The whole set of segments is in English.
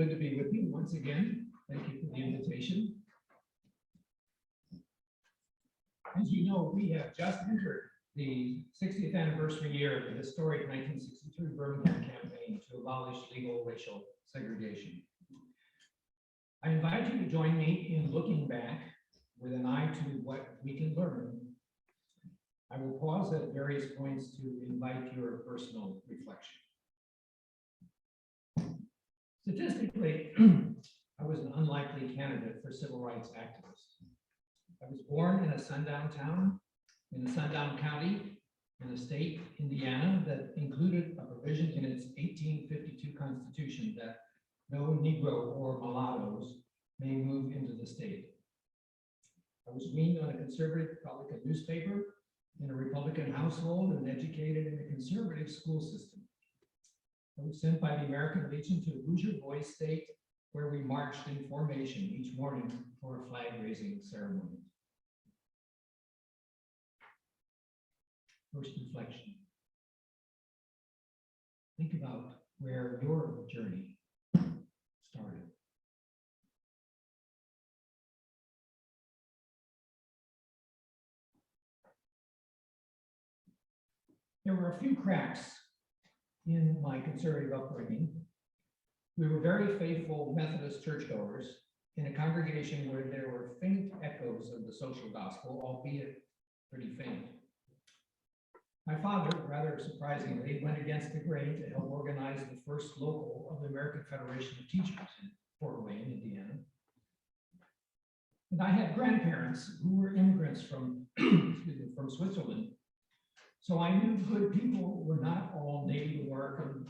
good to be with you once again. Thank you for the invitation. As you know, we have just entered the 60th anniversary year of the historic 1963 Birmingham campaign to abolish legal racial segregation. I invite you to join me in looking back with an eye to what we can learn. I will pause at various points to invite your personal reflection. Statistically, I was an unlikely candidate for civil rights activist. I was born in a sundown town, in a sundown county, in a state, Indiana, that included a provision in its 1852 Constitution that no Negro or mulattoes may move into the state. I was weaned on a conservative Republican newspaper, in a Republican household, and educated in a conservative school system. I was sent by the American Legion to the Hoosier Boys State, where we marched in formation each morning for a flag-raising ceremony. First reflection. Think about where your journey started. There were a few cracks in my conservative upbringing. We were very faithful Methodist churchgoers in a congregation where there were faint echoes of the social gospel, albeit pretty faint. My father, rather surprisingly, went against the grain to help organize the first local of the American Federation of Teachers in Fort Wayne, Indiana. And I had grandparents who were immigrants from, from Switzerland. So I knew good people were not all native-born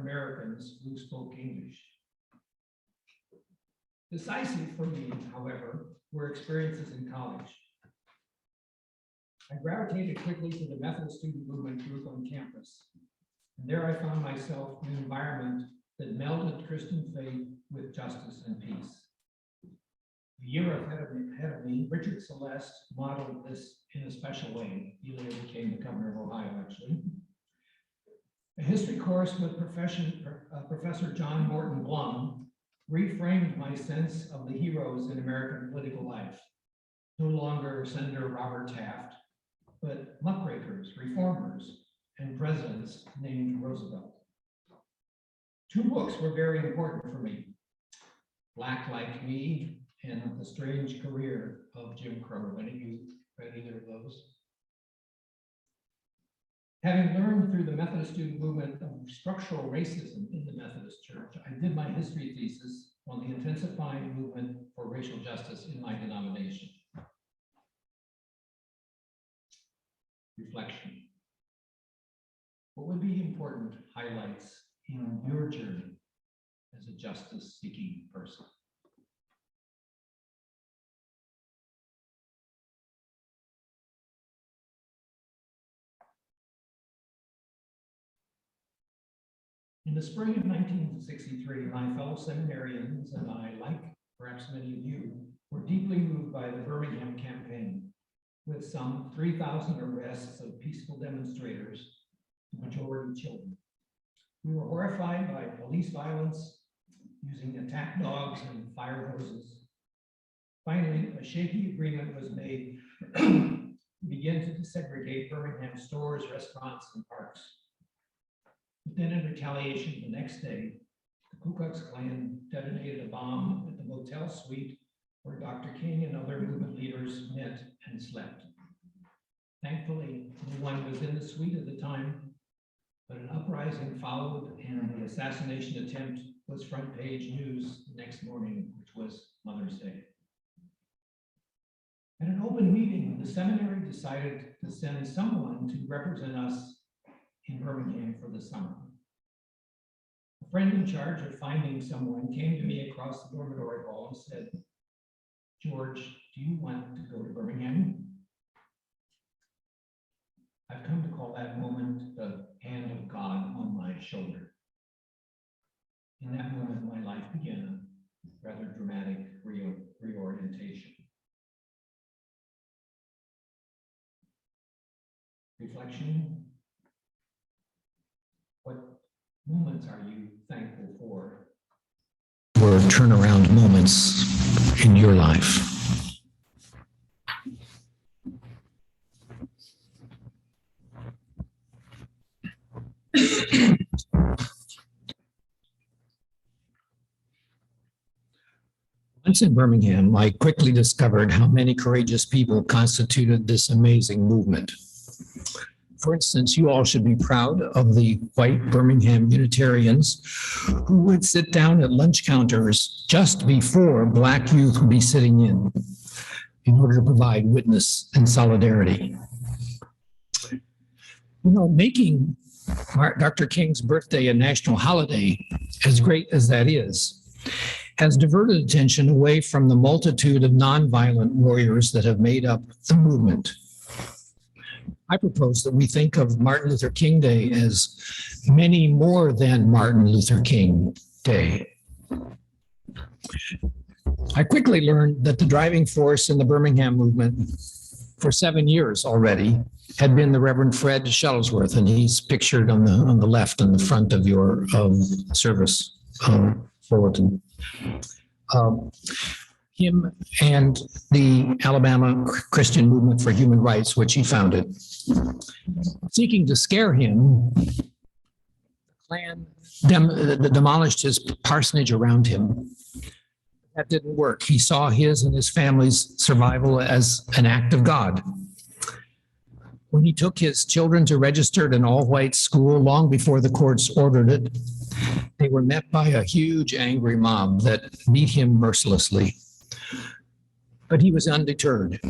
Americans who spoke English. Decisive for me, however, were experiences in college. I gravitated quickly to the Methodist student movement group on campus. And there I found myself in an environment that melded Christian faith with justice and peace. A year ahead of me, Richard Celeste modeled this in a special way. He later became the governor of Ohio, actually. A history course with Professor John Morton Blum reframed my sense of the heroes in American political life. No longer Senator Robert Taft, but muckrakers, reformers, and presidents named Roosevelt. Two books were very important for me: Black Like Me and The Strange Career of Jim Crow. Any of you read either of those? Having learned through the Methodist student movement of structural racism in the Methodist Church, I did my history thesis on the intensifying movement for racial justice in my denomination. Reflection. What would be important highlights in your journey as a justice-seeking person? In the spring of 1963, my fellow seminarians and I, like perhaps many of you, were deeply moved by the Birmingham campaign, with some 3,000 arrests of peaceful demonstrators, the majority children. We were horrified by police violence, using attack dogs and fire hoses. Finally, a shaky agreement was made to begin to desegregate Birmingham stores, restaurants, and parks. But then in retaliation, the next day, the Ku Klux Klan detonated a bomb at the motel suite where Dr. King and other movement leaders met and slept. Thankfully, no one was in the suite at the time, but an uprising followed, and the assassination attempt was front page news the next morning, which was Mother's Day. At an open meeting, the seminary decided to send someone to represent us in Birmingham for the summer. A friend in charge of finding someone came to me across the dormitory hall and said, "George, do you want to go to Birmingham?" I've come to call that moment the hand of God on my shoulder. In that moment, my life began a rather dramatic reorientation. Reflection. What moments are you thankful for turnaround moments in your life? Once in Birmingham, I quickly discovered how many courageous people constituted this amazing movement. For instance, you all should be proud of the white Birmingham Unitarians who would sit down at lunch counters just before Black youth would be sitting in order to provide witness and solidarity. You know, making Dr. King's birthday a national holiday, as great as that is, has diverted attention away from the multitude of nonviolent warriors that have made up the movement. I propose that we think of Martin Luther King Day as many more than Martin Luther King Day. I quickly learned that the driving force in the Birmingham movement for 7 years already had been the Reverend Fred Shuttlesworth, and he's pictured on the left in the front of your service bulletin. Him and the Alabama Christian Movement for Human Rights, which he founded. Seeking to scare him, the Klan demolished his parsonage around him. That didn't work. He saw his and his family's survival as an act of God. When he took his children to register at an all-white school long before the courts ordered it, they were met by a huge angry mob that beat him mercilessly. But he was undeterred.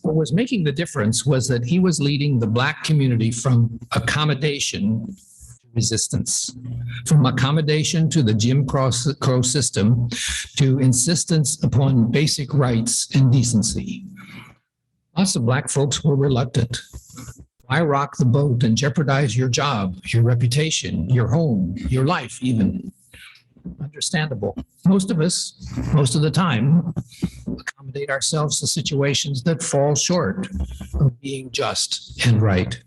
What was making the difference was that he was leading the Black community from accommodation to resistance, from accommodation to the Jim Crow system to insistence upon basic rights and decency. Lots of Black folks were reluctant. Why rock the boat and jeopardize your job, your reputation, your home, your life even? Understandable. Most of us, most of the time, accommodate ourselves to situations that fall short of being just and right.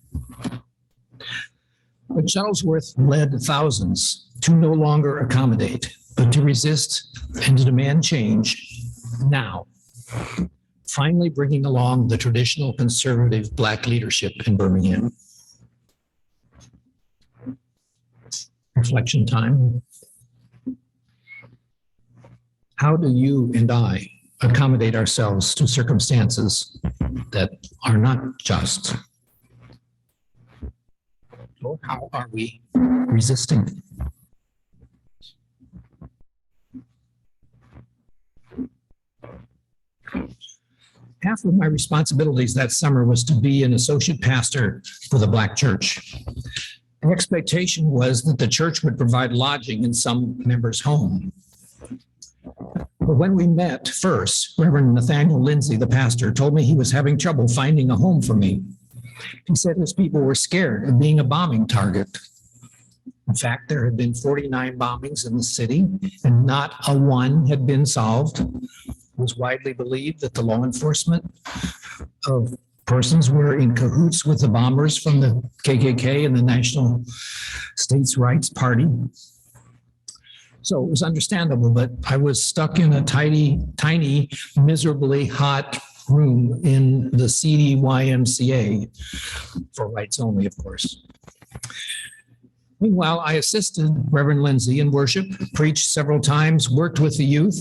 But Shuttlesworth led thousands to no longer accommodate, but to resist and to demand change now, finally bringing along the traditional conservative Black leadership in Birmingham. Reflection time. How do you and I accommodate ourselves to circumstances that are not just? Or how are we resisting? Half of my responsibilities that summer was to be an associate pastor for the Black church. The expectation was that the church would provide lodging in some member's home. But when we met first, Reverend Nathaniel Lindsay, the pastor, told me he was having trouble finding a home for me. He said his people were scared of being a bombing target. In fact, there had been 49 bombings in the city, and not a one had been solved. It was widely believed that the law enforcement of persons were in cahoots with the bombers from the KKK and the National States' Rights Party. So it was understandable, but I was stuck in a tiny, miserably hot room in the seedy YMCA, for rights only, of course. Meanwhile, I assisted Reverend Lindsay in worship, preached several times, worked with the youth,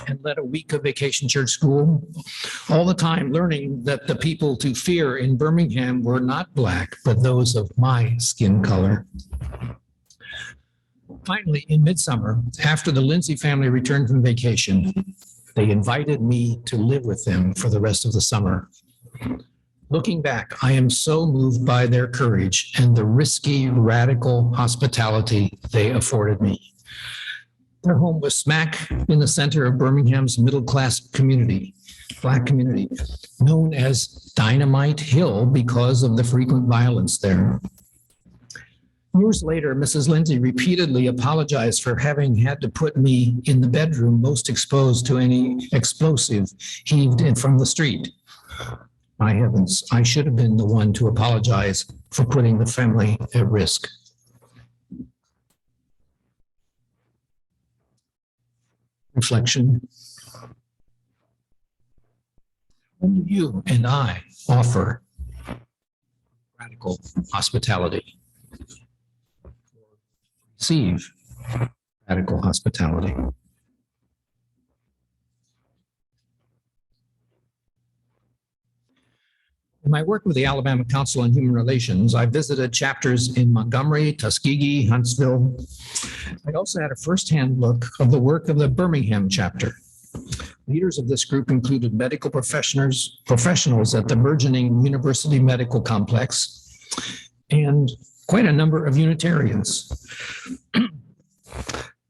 and led a week of vacation church school, all the time learning that the people to fear in Birmingham were not Black, but those of my skin color. Finally, in midsummer, after the Lindsay family returned from vacation, they invited me to live with them for the rest of the summer. Looking back, I am so moved by their courage and the risky, radical hospitality they afforded me. Their home was smack in the center of Birmingham's middle-class community, Black community, known as Dynamite Hill because of the frequent violence there. Years later, Mrs. Lindsay repeatedly apologized for having had to put me in the bedroom most exposed to any explosive heaved in from the street. My heavens, I should have been the one to apologize for putting the family at risk. Reflection. When do you and I offer radical hospitality? Receive radical hospitality. In my work with the Alabama Council on Human Relations, I visited chapters in Montgomery, Tuskegee, Huntsville. I also had a firsthand look of the work of the Birmingham chapter. Leaders of this group included medical professionals at the burgeoning University Medical Complex and quite a number of Unitarians.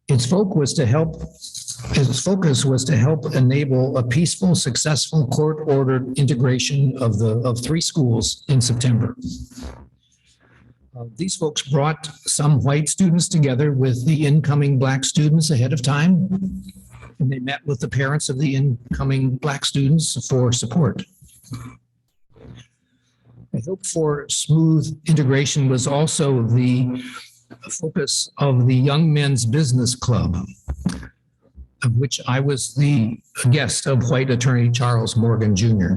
Its focus was to help enable a peaceful, successful, court-ordered integration of 3 schools in September. These folks brought some white students together with the incoming Black students ahead of time, and they met with the parents of the incoming Black students for support. I hope for smooth integration was also the focus of the Young Men's Business Club, of which I was the guest of white attorney Charles Morgan Jr.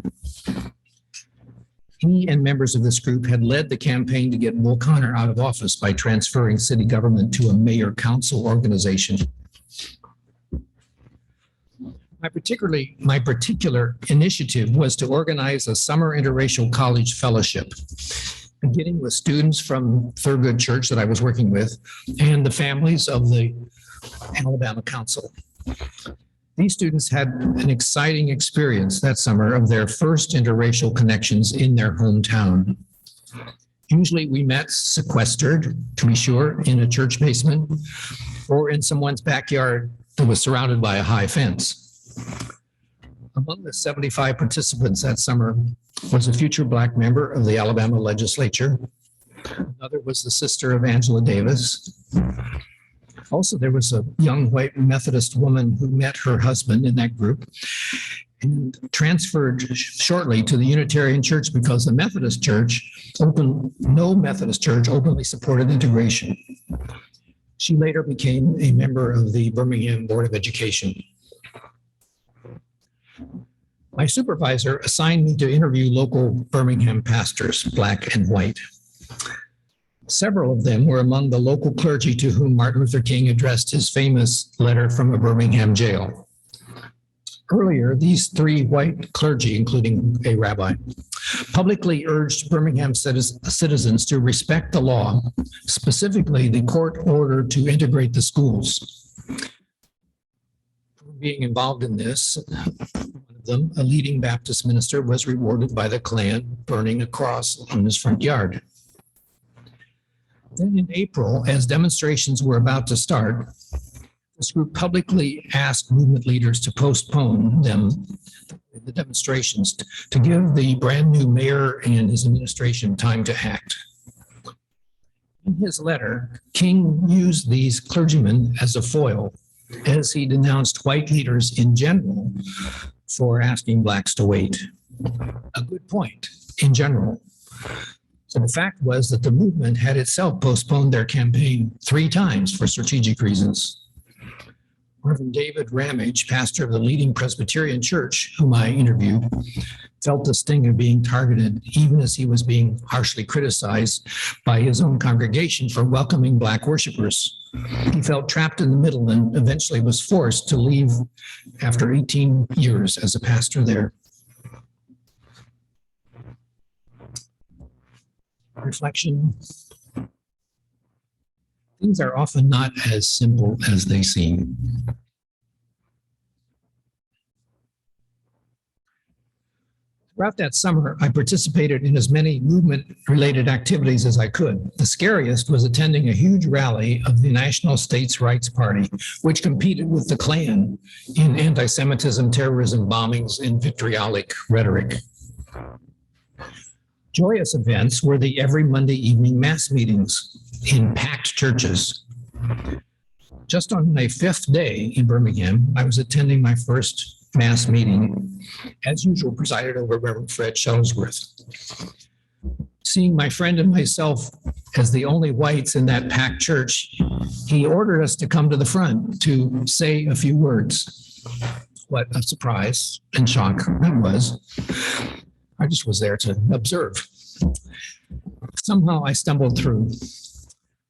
He and members of this group had led the campaign to get Bull Connor out of office by transferring city government to a mayor-council organization. My particular initiative was to organize a summer interracial college fellowship, beginning with students from Thurgood Church that I was working with and the families of the Alabama Council. These students had an exciting experience that summer of their first interracial connections in their hometown. Usually we met sequestered, to be sure, in a church basement or in someone's backyard that was surrounded by a high fence. Among the 75 participants that summer was a future Black member of the Alabama legislature. Another was the sister of Angela Davis. Also, there was a young white Methodist woman who met her husband in that group and transferred shortly to the Unitarian Church because the Methodist Church, no Methodist church openly supported integration. She later became a member of the Birmingham Board of Education. My supervisor assigned me to interview local Birmingham pastors, Black and white. Several of them were among the local clergy to whom Martin Luther King addressed his famous letter from a Birmingham jail. Earlier, these 3 white clergy, including a rabbi, publicly urged Birmingham citizens to respect the law, specifically the court order to integrate the schools. For being involved in this, one of them, a leading Baptist minister, was rewarded by the Klan burning a cross on his front yard. Then in April, as demonstrations were about to start, this group publicly asked movement leaders to postpone the demonstrations to give the brand new mayor and his administration time to act. In his letter, King used these clergymen as a foil as he denounced white leaders in general for asking Blacks to wait. A good point in general. So the fact was that the movement had itself postponed their campaign 3 times for strategic reasons. Reverend David Ramage, pastor of the leading Presbyterian church, whom I interviewed, felt the sting of being targeted even as he was being harshly criticized by his own congregation for welcoming Black worshipers. He felt trapped in the middle and eventually was forced to leave after 18 years as a pastor there. Reflection. Things are often not as simple as they seem. Throughout that summer, I participated in as many movement-related activities as I could. The scariest was attending a huge rally of the National States Rights Party, which competed with the Klan in anti-Semitism, terrorism, bombings, and vitriolic rhetoric. Joyous events were the every Monday evening mass meetings in packed churches. Just on my 5th day in Birmingham, I was attending my first mass meeting, as usual, presided over Reverend Fred Shuttlesworth. Seeing my friend and myself as the only whites in that packed church, he ordered us to come to the front to say a few words. What a surprise and shock that was. I just was there to observe. Somehow I stumbled through.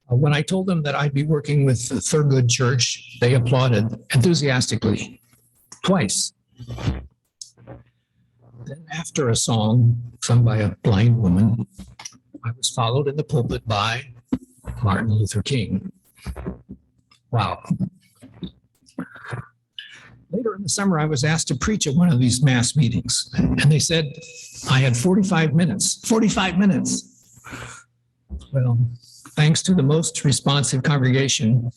When I told them that I'd be working with the Thurgood Church, they applauded enthusiastically, twice. Then after a song sung by a blind woman, I was followed in the pulpit by Martin Luther King. Wow. Later in the summer, I was asked to preach at one of these mass meetings, and they said I had 45 minutes. 45 minutes. Well, thanks to the most responsive congregation,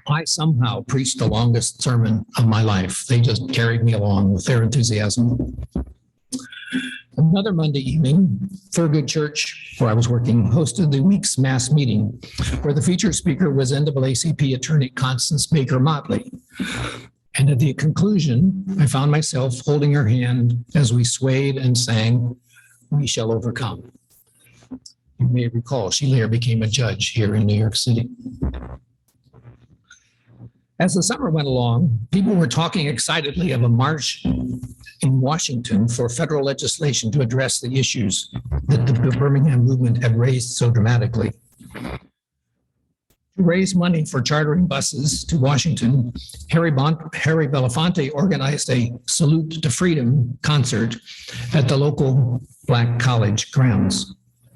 I somehow preached the longest sermon of my life. They just carried me along with their enthusiasm. Another Monday evening, Thurgood Church, where I was working, hosted the week's mass meeting, where the featured speaker was NAACP attorney Constance Baker Motley. And at the conclusion, I found myself holding her hand as we swayed and sang, "We Shall Overcome." You may recall, she later became a judge here in New York City. As the summer went along, people were talking excitedly of a march in Washington for federal legislation to address the issues that the Birmingham movement had raised so dramatically. To raise money for chartering buses to Washington, Harry Belafonte organized a Salute to Freedom concert at the local Black college grounds.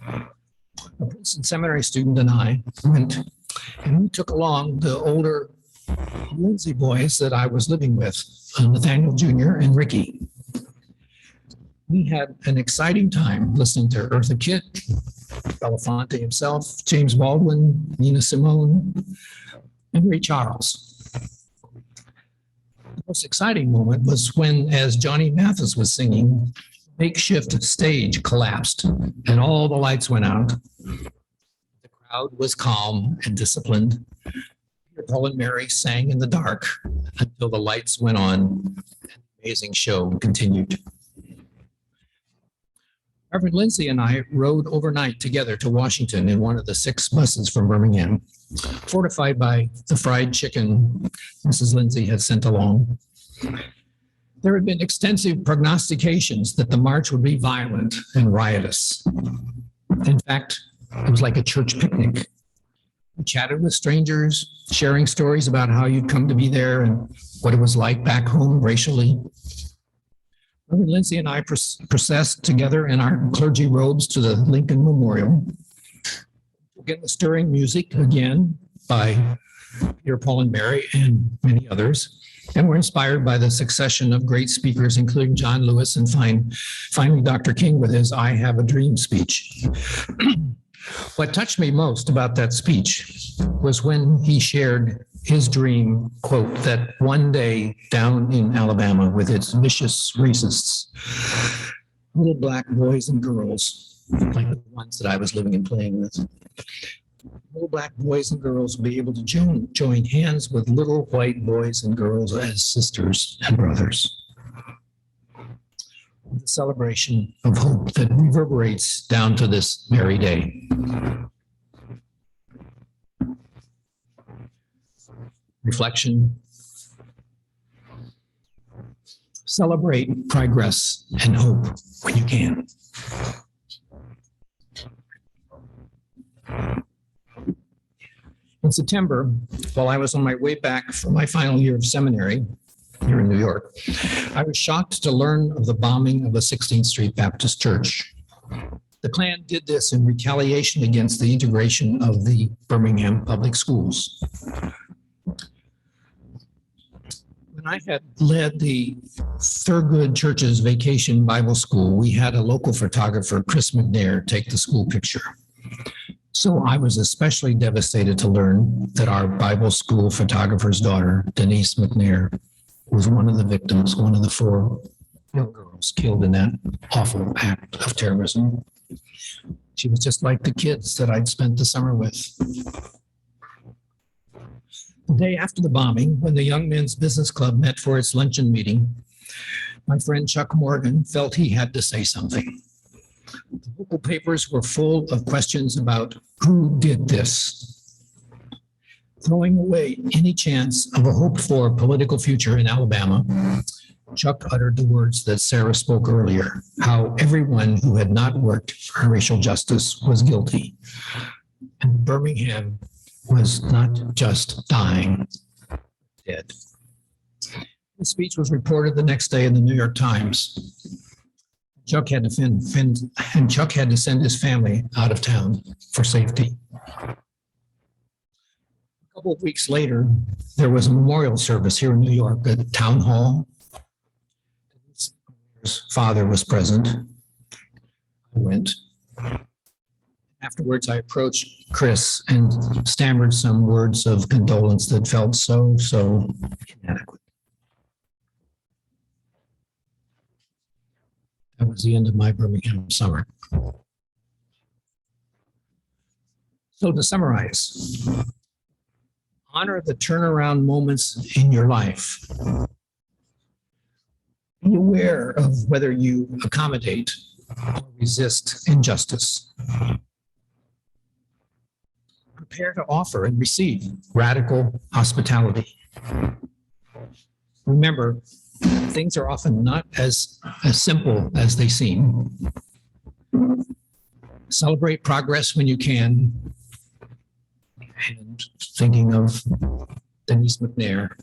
A Princeton Seminary student and I went, and we took along the older Lindsay boys that I was living with, Nathaniel Jr. and Ricky. We had an exciting time listening to Eartha Kitt, Belafonte himself, James Baldwin, Nina Simone, and Ray Charles. The most exciting moment was when, as Johnny Mathis was singing, the makeshift stage collapsed and all the lights went out. The crowd was calm and disciplined. Paul and Mary sang in the dark until the lights went on and the amazing show continued. Reverend Lindsay and I rode overnight together to Washington in one of the 6 buses from Birmingham, fortified by the fried chicken Mrs. Lindsay had sent along. There had been extensive prognostications that the march would be violent and riotous. In fact, it was like a church picnic. We chatted with strangers, sharing stories about how you'd come to be there and what it was like back home racially. Reverend Lindsay and I processed together in our clergy robes to the Lincoln Memorial. Again, the stirring music again by Peter, Paul, and Mary and many others. And we're inspired by the succession of great speakers, including John Lewis and finally Dr. King with his "I Have a Dream" speech. What touched me most about that speech was when he shared his dream, quote, that one day down in Alabama with its vicious racists, little black boys and girls, like the ones that I was living and playing with, little black boys and girls will be able to join hands with little white boys and girls as sisters and brothers. The celebration of hope that reverberates down to this very day. Reflection. Celebrate progress and hope when you can. In September, while I was on my way back from my final year of seminary here in New York, I was shocked to learn of the bombing of the 16th Street Baptist Church. The Klan did this in retaliation against the integration of the Birmingham public schools. When I had led the Thurgood Church's Vacation Bible School, we had a local photographer, Chris McNair, take the school picture. So I was especially devastated to learn that our Bible school photographer's daughter, Denise McNair, was one of the victims, one of the 4 young girls killed in that awful act of terrorism. She was just like the kids that I'd spent the summer with. The day after the bombing, when the Young Men's Business Club met for its luncheon meeting, my friend Chuck Morgan felt he had to say something. The local papers were full of questions about who did this. Throwing away any chance of a hoped-for political future in Alabama, Chuck uttered the words that Sarah spoke earlier, how everyone who had not worked for racial justice was guilty. And Birmingham was not just dying, dead. The speech was reported the next day in the New York Times. Chuck had to send his family out of town for safety. A couple of weeks later, there was a memorial service here in New York at the town hall. His father was present. I went. Afterwards, I approached Chris and stammered some words of condolence that felt so inadequate. That was the end of my Birmingham summer. So to summarize, honor the turnaround moments in your life. Be aware of whether you accommodate or resist injustice. Prepare to offer and receive radical hospitality. Remember, things are often not as simple as they seem. Celebrate progress when you can. And thinking of Denise McNair,